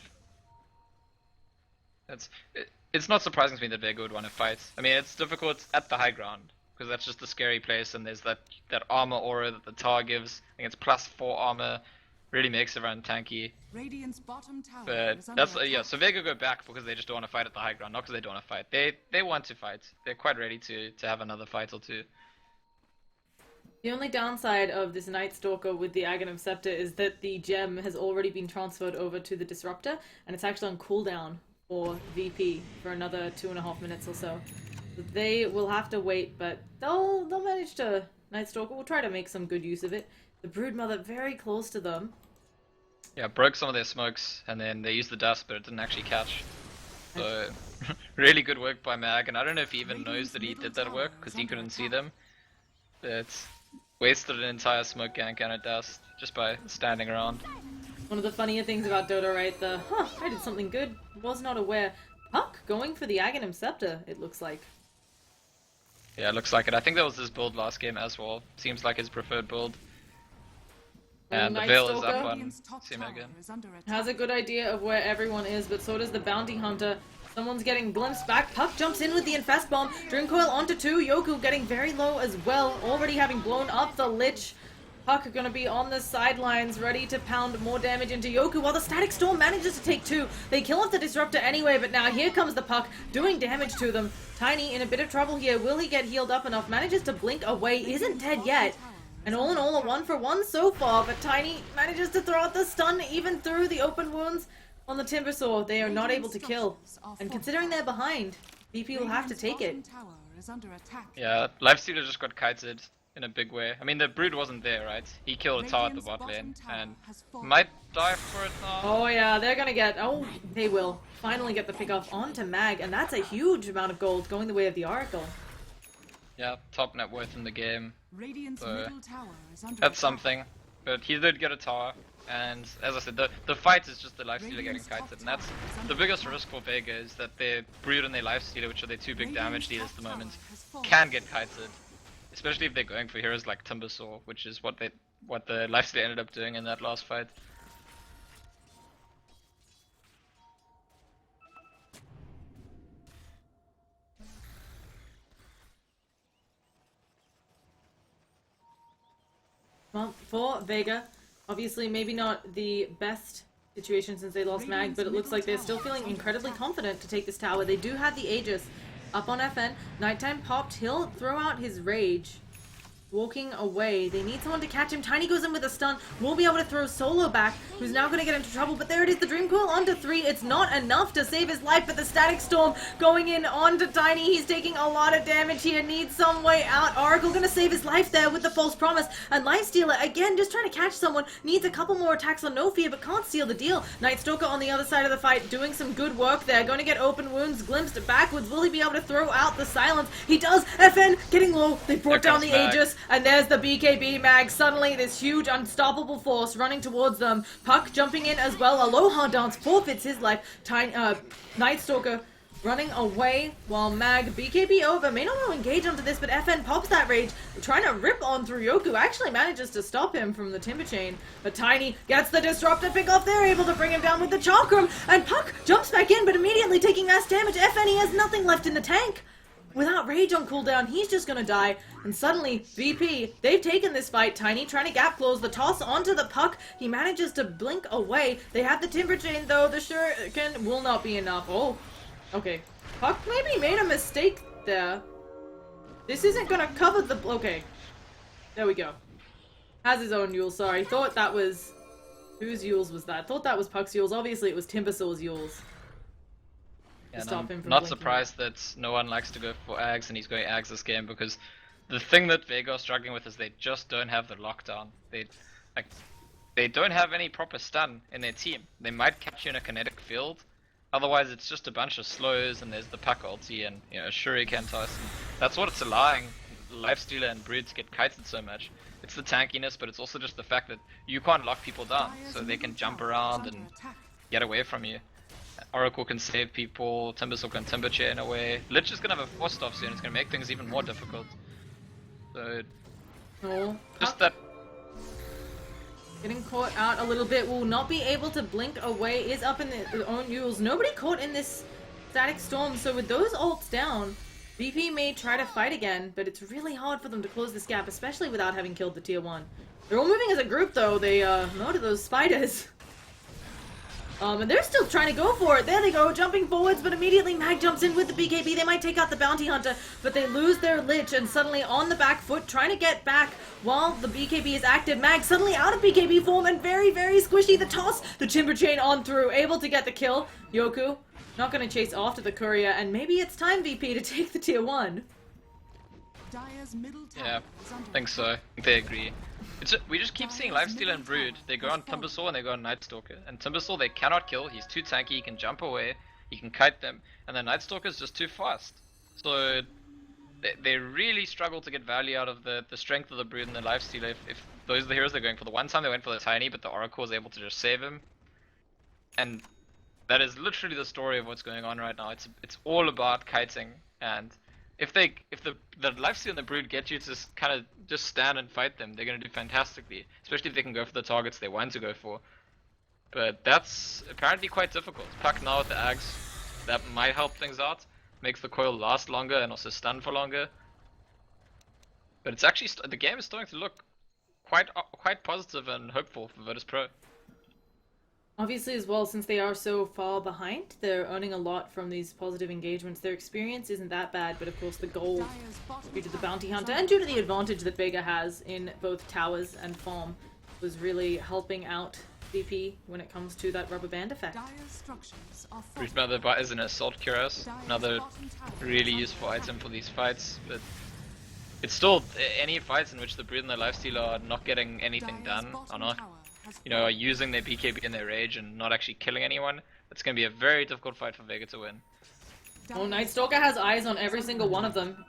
it's not surprising to me that Vega would want to fight. I mean, it's difficult at the high ground because that's just a scary place, and there's that armor aura that the tower gives. I think it's +4 armor, really makes everyone tanky. Radiant's bottom tower But is under that's yeah. So Vega go back because they just don't want to fight at the high ground, not because they don't want to fight. They want to fight. They're quite ready to have another fight or two. The only downside of this Night Stalker with the Aghanim Scepter is that the gem has already been transferred over to the Disruptor, and it's actually on cooldown for VP for another 2.5 minutes or so. They will have to wait, but they'll manage to. Night Stalker will try to make some good use of it. The Broodmother very close to them. Yeah, broke some of their smokes, and then they used the dust, but it didn't actually catch. So, really good work by Mag, and I don't know if he even knows that he did that work, because he couldn't see them. But wasted an entire smoke gank and a dust, just by standing around. One of the funnier things about Dota, right? I did something good, was not aware. Puck going for the Aghanim Scepter, it looks like. Yeah, it looks like it. I think that was his build last game as well. Seems like his preferred build. And the Night Veil is Stalker up on Sim again. has a good idea of where everyone is, but so does the Bounty Hunter. Someone's getting glimpsed back. Puck jumps in with the Infest Bomb. Dream Coil onto 2. Yoku getting very low as well, already having blown up the Lich. Puck are going to be on the sidelines, ready to pound more damage into Yoku, while the Static Storm manages to take 2. They kill off the Disruptor anyway, but now here comes the Puck, doing damage to them. Tiny in a bit of trouble here. Will he get healed up enough? Manages to blink away. Isn't dead yet. And all in all, a 1-for-1 so far, but Tiny manages to throw out the stun even through the open wounds on the Timbersaw. They are not able to kill. And considering they're behind, VP will have to take it. Yeah, Lifestealer just got kited in a big way. I mean, the Brood wasn't there, right? He killed a tower at the bot lane, and might die for it now. Oh yeah, they're gonna get... Oh, they will finally get the pickoff onto Mag, and that's a huge amount of gold going the way of the Oracle. Yeah, top net worth in the game. So is under that's something. But he did get a tower, and as I said, the fight is just the Lifestealer getting kited, and that's the biggest risk for Vega is that their Brood and their Lifestealer, which are their 2 big damage dealers at the moment, can get kited. Especially if they're going for heroes like Timbersaw, which is what the Lifestealer ended up doing in that last fight. Well, for Vega, obviously maybe not the best situation since they lost Mag, but it looks like they're still feeling incredibly confident to take this tower. They do have the Aegis up on FN. Nighttime popped. He'll throw out his Rage. Walking away. They need someone to catch him. Tiny goes in with a stun. We'll be able to throw Solo back, who's now going to get into trouble. But there it is, the Dream Coil onto 3. It's not enough to save his life, but the Static Storm going in onto Tiny. He's taking a lot of damage here. Needs some way out. Oracle going to save his life there with the False Promise. And Lifestealer, again, just trying to catch someone. Needs a couple more attacks on No Fear, but can't seal the deal. Night Stalker on the other side of the fight, doing some good work there. Going to get open wounds, glimpsed backwards. Will he be able to throw out the silence? He does. FN getting low. They brought down the Aegis. And there's the BKB Mag. Suddenly, this huge, unstoppable force running towards them. Puck jumping in as well. Aloha Dance forfeits his life. Night Stalker running away while Mag BKB over. May not want to engage onto this, but FN pops that Rage. Trying to rip on through Yoku. Actually manages to stop him from the Timber Chain. But Tiny gets the Disruptor pick off. They're able to bring him down with the Chakram. And Puck jumps back in, but immediately taking mass damage. FN, he has nothing left in the tank. Without Rage on cooldown, he's just gonna die. And suddenly, VP, they've taken this fight. Tiny trying to gap close. The toss onto the Puck. He manages to blink away. They have the Timber Chain, though. The Shuriken will not be enough. Oh, okay. Puck maybe made a mistake there. This isn't gonna cover the... Okay. There we go. Has his own Yule, sorry. Thought that was... Whose Yules was that? Thought that was Puck's Yules. Obviously, it was Timbersaur's Yules. And I'm not surprised that no one likes to go for Ags and he's going Ags this game, because the thing that Vega are struggling with is they just don't have the lockdown. They don't have any proper stun in their team. They might catch you in a kinetic field, otherwise it's just a bunch of slows and there's the Puck ulti and, you know, Shuriken toss. And that's what it's allowing Lifestealer and Brood to get kited so much. It's the tankiness, but it's also just the fact that you can't lock people down, so they can jump around and get away from you. Oracle can save people, Timbersaw can Timber Chain away. Lich is gonna have a force off soon, it's gonna make things even more difficult. So, just that. Getting caught out a little bit, will not be able to blink away, is up in their own Yules. Nobody caught in this Static Storm, so with those ults down, VP may try to fight again, but it's really hard for them to close this gap, especially without having killed the tier 1. They're all moving as a group though, they murder those spiders. And they're still trying to go for it. There they go, jumping forwards, but immediately Mag jumps in with the BKB. They might take out the Bounty Hunter, but they lose their Lich, and suddenly on the back foot, trying to get back while the BKB is active. Mag suddenly out of BKB form, and very, very squishy. The toss, the Timber Chain on through, able to get the kill. Yoku, not going to chase after the Courier, and maybe it's time, VP, to take the tier 1. Yeah, I think so. I think they agree. We just keep seeing Lifestealer and Brood. They go on Timbersaw and they go on Night Stalker. And Timbersaw they cannot kill, he's too tanky, he can jump away, he can kite them, and then Night Stalker is just too fast. So they really struggle to get value out of the strength of the Brood and the Lifestealer if those are the heroes they're going for. The one time they went for the Tiny, but the Oracle was able to just save him. And that is literally the story of what's going on right now. It's all about kiting, and if the Lifestealer and the Brood get you to kind of just stand and fight them, they're going to do fantastically. Especially if they can go for the targets they want to go for. But that's apparently quite difficult. Puck now with the Ags, that might help things out. Makes the coil last longer and also stun for longer. But it's actually, the game is starting to look quite positive and hopeful for Virtus.Pro. Obviously as well, since they are so far behind, they're earning a lot from these positive engagements. Their experience isn't that bad, but of course the gold, due to the Bounty Hunter and due to the advantage that Vega has in both towers and farm, was really helping out VP when it comes to that rubber band effect. Remember, is an Assault Cuirass, another really useful item for these fights, but it's still any fights in which the Brood and the Lifestealer are not getting anything done, are not, you know, are using their BKB and their Rage and not actually killing anyone. It's going to be a very difficult fight for Vega to win. Oh, Night Stalker has eyes on every single one of them.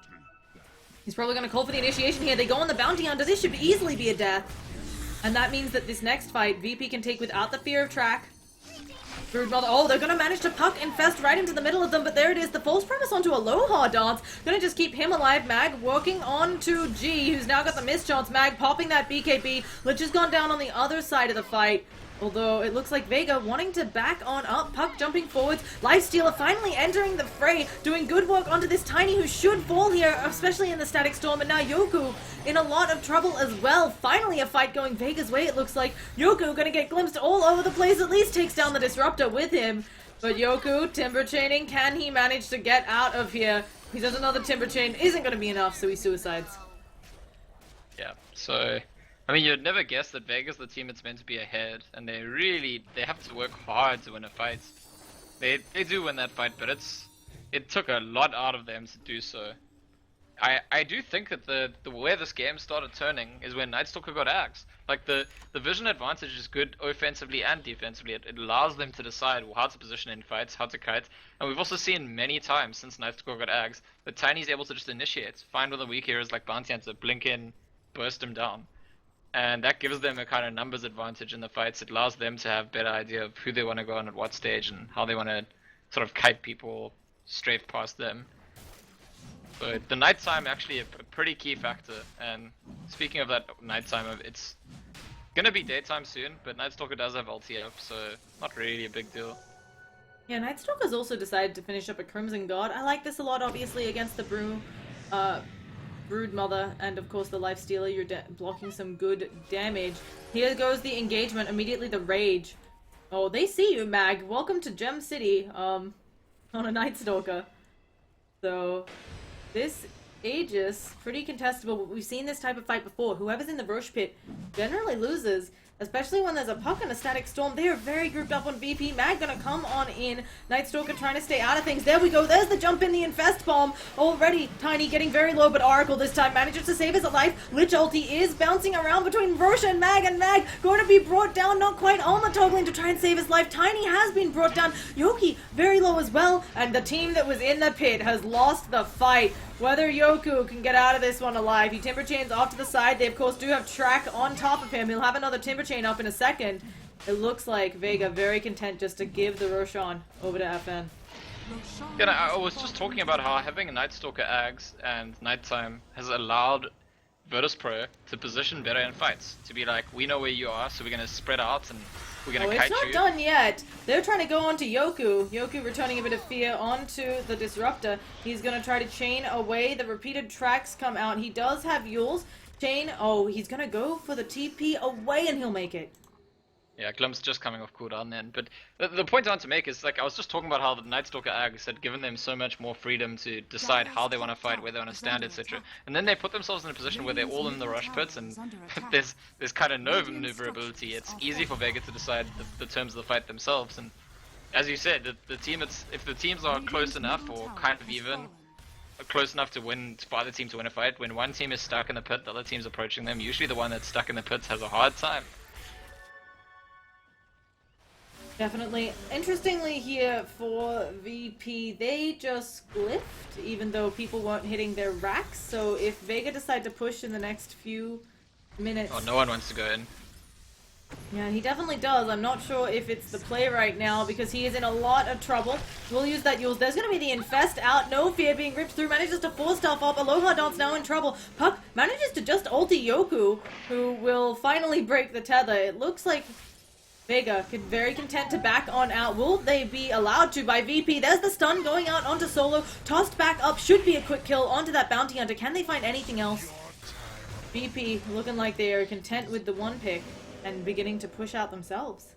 He's probably going to call for the initiation here. They go on the Bounty Hunter. This should easily be a death. And that means that this next fight, VP can take without the fear of track. Oh, they're going to manage to Puck infest right into the middle of them, but there it is. The False Promise onto Aloha Dance. Going to just keep him alive. Mag working on to G, who's now got the mischance. Mag popping that BKB. Lich has gone down on the other side of the fight. Although it looks like Vega wanting to back on up, Puck jumping forwards, Lifestealer finally entering the fray, doing good work onto this Tiny who should fall here, especially in the Static Storm, and now Yoku in a lot of trouble as well. Finally a fight going Vega's way, it looks like. Yoku gonna get glimpsed all over the place, at least takes down the Disruptor with him. But Yoku, Timber Chaining, can he manage to get out of here? He does another Timber Chain, isn't gonna be enough, so he suicides. Yeah, so I mean, you'd never guess that Vega's the team that's meant to be ahead, and they have to work hard to win a fight. They do win that fight, but it took a lot out of them to do so. I do think that the way this game started turning is when Nightstalker got axed. Like the vision advantage is good offensively and defensively. It allows them to decide how to position in fights, how to kite, and we've also seen many times since Nightstalker got axed that Tiny's able to just initiate, find where the weak areas like Bounty Hunter, blink in, burst him down. And that gives them a kind of numbers advantage in the fights. It allows them to have a better idea of who they want to go on at what stage and how they want to sort of kite people straight past them. But the nighttime actually a pretty key factor. And speaking of that nighttime, it's gonna be daytime soon, but Nightstalker does have ulti up, so not really a big deal. Yeah, Nightstalker's also decided to finish up a Crimson God. I like this a lot, obviously, against the Brood Mother, and of course the Lifestealer. You're blocking some good damage. Here goes the engagement, immediately the Rage. Oh, they see you, Mag. Welcome to Gem City, on a Nightstalker. So, this Aegis, pretty contestable, but we've seen this type of fight before. Whoever's in the Roche Pit generally loses, especially when there's a Puck and a Static Storm. They are very grouped up on VP. Mag gonna come on in. Nightstalker trying to stay out of things. There we go. There's the jump in, the Infest Bomb. Already, Tiny getting very low, but Oracle this time manages to save his life. Lich ulti is bouncing around between Roche and Mag going to be brought down. Not quite Alma toggling to try and save his life. Tiny has been brought down. Yoki very low as well, and the team that was in the pit has lost the fight. Whether Yoku can get out of this one alive. He Timber Chains off to the side. They, of course, do have Track on top of him. He'll have another Timber Chain up in a second. It looks like Vega very content just to give the Roshan over to FN. Yeah, I was just talking about how having a Nightstalker Ags and Nighttime has allowed Virtus.Pro to position better in fights. To be like, we know where you are, so we're going to spread out and we're going to kite you. It's not done yet. They're trying to go onto Yoku. Yoku returning a bit of fear onto the Disruptor. He's going to try to chain away. The repeated tracks come out. He does have Yules. Chain. Oh, he's going to go for the TP away and he'll make it. Yeah, Glimpse just coming off cooldown then. But the point I want to make is, like, I was just talking about how the Nightstalker Ags had given them so much more freedom to decide how they want to fight, where they want to stand, etc. And then they put themselves in a position where they're all in the rush pits and there's kind of no maneuverability. It's easy for Vega to decide the terms of the fight themselves. And as you said, if the teams are close enough or kind of even, close enough to win, for either team to win a fight, when one team is stuck in the pit, the other team's approaching them, usually the one that's stuck in the pits has a hard time. Definitely. Interestingly here for VP, they just glyphed, even though people weren't hitting their racks. So if Vega decide to push in the next few minutes... Oh, no one wants to go in. Yeah, he definitely does. I'm not sure if it's the play right now because he is in a lot of trouble. We'll use that Yules. There's going to be the Infest out. No Fear being ripped through. Manages to force stuff up. Aloha Dance now in trouble. Puck manages to just ulti Yoku, who will finally break the tether. It looks like Vega very content to back on out. Will they be allowed to by VP? There's the stun going out onto Solo. Tossed back up. Should be a quick kill onto that Bounty Hunter. Can they find anything else? VP looking like they are content with the one pick and beginning to push out themselves.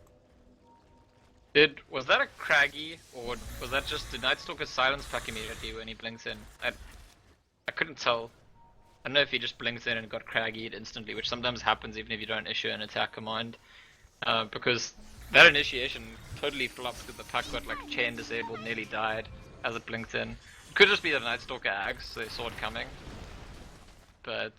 Was that a Craggy, or was that just the Nightstalker silence Puck immediately when he blinks in? I couldn't tell. I don't know if he just blinks in and got Craggy'd instantly, which sometimes happens even if you don't issue an attack command. Because that initiation totally flopped because the Puck got like chain disabled, nearly died as it blinked in. It could just be the Nightstalker Ags, so they saw it coming. But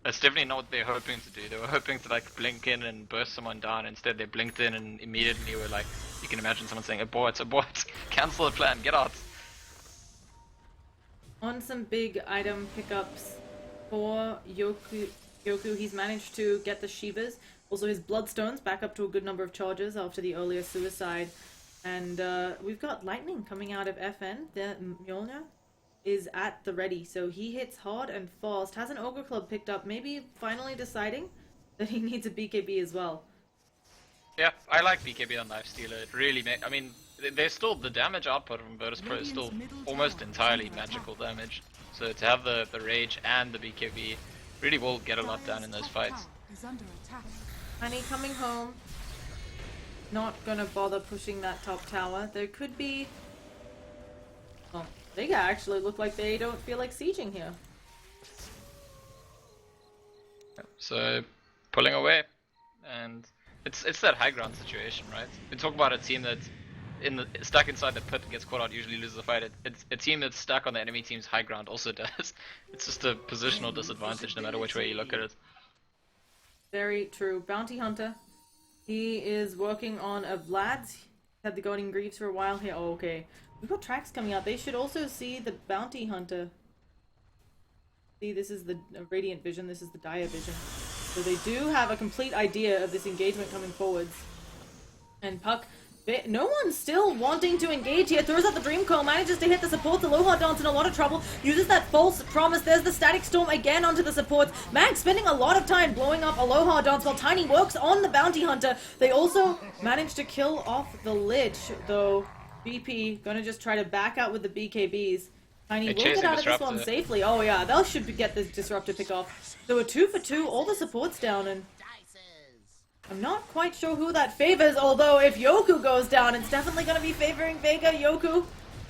that's definitely not what they're hoping to do. They were hoping to like blink in and burst someone down. Instead they blinked in and immediately were like, you can imagine someone saying, abort, abort, cancel the plan, get out. On some big item pickups for Yoku, he's managed to get the Shivas. Also his Bloodstones back up to a good number of charges after the earlier suicide. And we've got Lightning coming out of FN. The Mjolnir is at the ready, so he hits hard and fast. Has an Ogre Club picked up, maybe finally deciding that he needs a BKB as well. Yeah, I like BKB on Lifestealer. It really I mean, there's still the damage output from Virtus.Pro is still almost entirely magical damage. So to have the rage and the BKB really will get a lot done in those fights. Is under attack. Honey coming home. Not gonna bother pushing that top tower. There could be... Well, Vega actually look like they don't feel like sieging here. So pulling away, and it's that high ground situation, right? We talk about a team that's stuck inside the pit and gets caught out, usually loses the fight. It's a team that's stuck on the enemy team's high ground also does. It's just a positional disadvantage no matter which way you look at it. Very true. Bounty Hunter. He is working on a Vlad's. Had the Guardian Greaves for a while here. Oh, okay. We've got tracks coming out. They should also see the Bounty Hunter. See, this is the Radiant Vision. This is the Dire Vision. So they do have a complete idea of this engagement coming forwards. And Puck, no one's still wanting to engage here. Throws out the Dream Coil, manages to hit the supports. Aloha Dawn's in a lot of trouble. Uses that false promise. There's the Static Storm again onto the supports. Mag spending a lot of time blowing up Aloha Dawn's while Tiny works on the Bounty Hunter. They also managed to kill off the Lich, though BP gonna just try to back out with the BKBs. Tiny will get out of this one safely. Oh yeah, they should get this Disruptor pick off. So a 2 for 2, all the supports down, and I'm not quite sure who that favors, although if Yoku goes down, it's definitely going to be favoring Vega. Yoku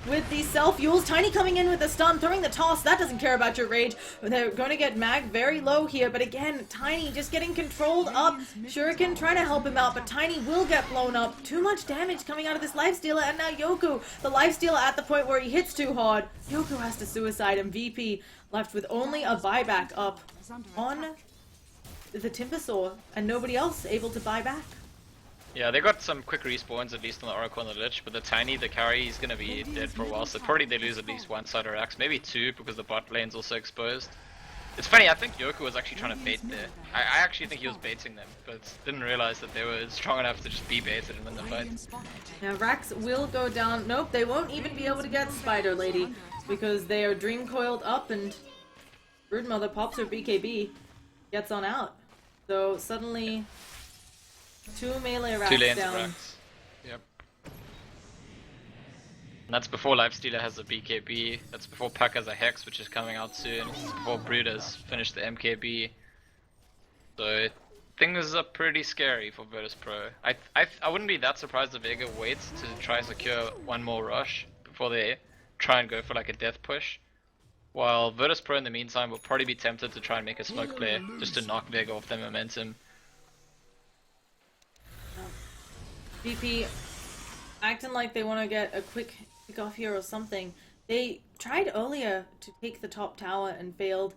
with the self-fuels. Tiny coming in with the stun, throwing the toss. That doesn't care about your rage. They're going to get Mag very low here, but again, Tiny just getting controlled up. Shuriken trying to help him out, but Tiny will get blown up. Too much damage coming out of this Lifestealer, and now Yoku, the Lifestealer at the point where he hits too hard. Yoku has to suicide him. VP left with only a buyback up on the Timbersaw, and nobody else able to buy back. Yeah, they got some quick respawns, at least on the Oracle and the Lich, but the Tiny, the carry, is gonna be dead for a while, so probably they lose at least one side or axe, maybe two, because the bot lane's also exposed. It's funny, I think Yoku was actually trying to bait there. I actually think he was baiting them, but didn't realize that they were strong enough to just be baited and win the fight. Now Rax will go down. Nope, they won't even be able to get Spider Lady, because they are Dream Coiled up, and Broodmother pops her BKB, gets on out. So suddenly, 2 melee Rax 2 lanes down. Rax. Yep. And that's before Lifestealer has a BKB, that's before Puck has a Hex, which is coming out soon, it's before Brood has finished the MKB. So things are pretty scary for Virtus.Pro. I wouldn't be that surprised if Vega waits to try and secure one more rush before they try and go for like a death push. While Virtus.Pro in the meantime will probably be tempted to try and make a smoke play just to knock Vega off their momentum. VP acting like they want to get a quick pick off here or something. They tried earlier to take the top tower and failed.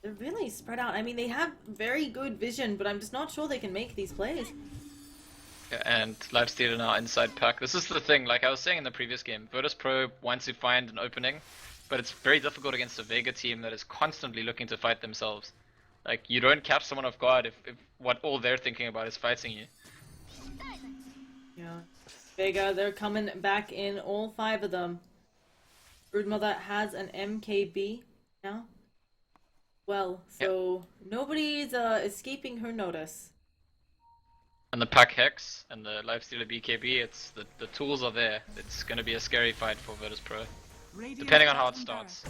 They're really spread out. I mean, they have very good vision, but I'm just not sure they can make these plays. Yeah, and Lifestealer now inside Puck. This is the thing, like I was saying in the previous game, Virtus.Pro wants to find an opening, but it's very difficult against a Vega team that is constantly looking to fight themselves. Like, you don't catch someone off guard if what all they're thinking about is fighting you. Yeah. Vega, they're coming back in, all 5 of them. Broodmother has an MKB now. Well, so nobody's escaping her notice. And the Puck Hex and the Lifestealer BKB, it's the tools are there. It's gonna be a scary fight for Virtus.Pro. Depending on how it starts.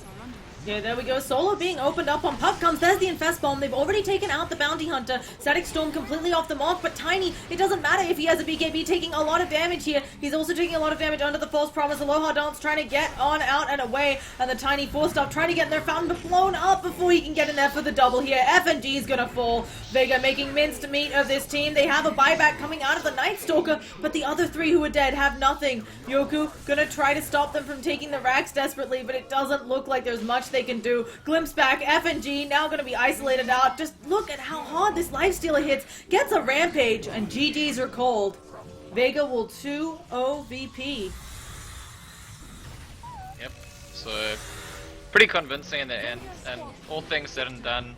Yeah, there we go. Solo being opened up on Puff comes. There's the Infest Bomb. They've already taken out the Bounty Hunter. Static Storm completely off the mark, but Tiny, it doesn't matter if he has a BKB, taking a lot of damage here. He's also taking a lot of damage under the False Promise. Aloha Dance trying to get on, out, and away, and the Tiny forced up, trying to get in their fountain, but blown up before he can get in there for the double here. FNG is gonna fall. Vega making minced meat of this team. They have a buyback coming out of the Night Stalker, but the other 3 who are dead have nothing. Yoku gonna try to stop them from taking the racks desperately, but it doesn't look like there's much they can do. Glimpse back, FNG now gonna be isolated out. Just look at how hard this Lifestealer hits. Gets a Rampage, and GG's are cold. Vega will 2-0 VP. Yep, so pretty convincing in the end, and all things said and done,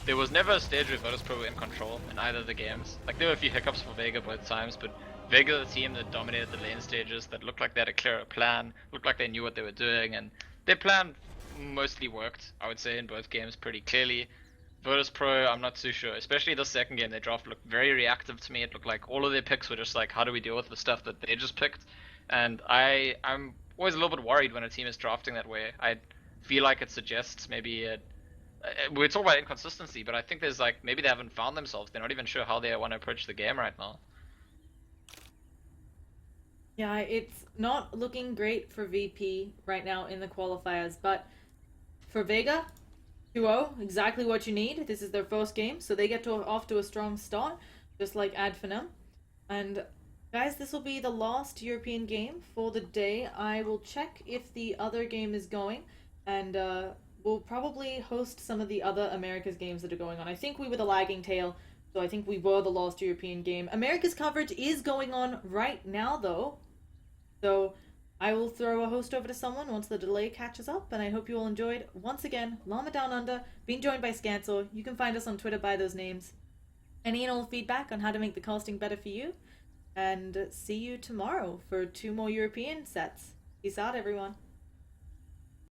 there was never a stage where Virtus.Pro were in control in either of the games. Like, there were a few hiccups for Vega both times, but Vega, the team that dominated the lane stages, that looked like they had a clearer plan, looked like they knew what they were doing, and their plan mostly worked, I would say, in both games pretty clearly. Virtus.Pro, I'm not too sure. Especially the second game they drafted looked very reactive to me. It looked like all of their picks were just like, how do we deal with the stuff that they just picked? And I'm always a little bit worried when a team is drafting that way. I feel like it suggests maybe we're talking about inconsistency, but I think there's like maybe they haven't found themselves. They're not even sure how they want to approach the game right now. Yeah, it's not looking great for VP right now in the qualifiers, but for Vega, 2-0, exactly what you need. This is their first game, so they get off to a strong start, just like Adfinem. And guys, this will be the last European game for the day. I will check if the other game is going, and we'll probably host some of the other America's games that are going on. I think we were the lagging tail, so I think we were the last European game. America's coverage is going on right now, though. So I will throw a host over to someone once the delay catches up, and I hope you all enjoyed. Once again, Llama Down Under, being joined by Scancel. You can find us on Twitter by those names. Any and all feedback on how to make the casting better for you, and see you tomorrow for 2 more European sets. Peace out, everyone.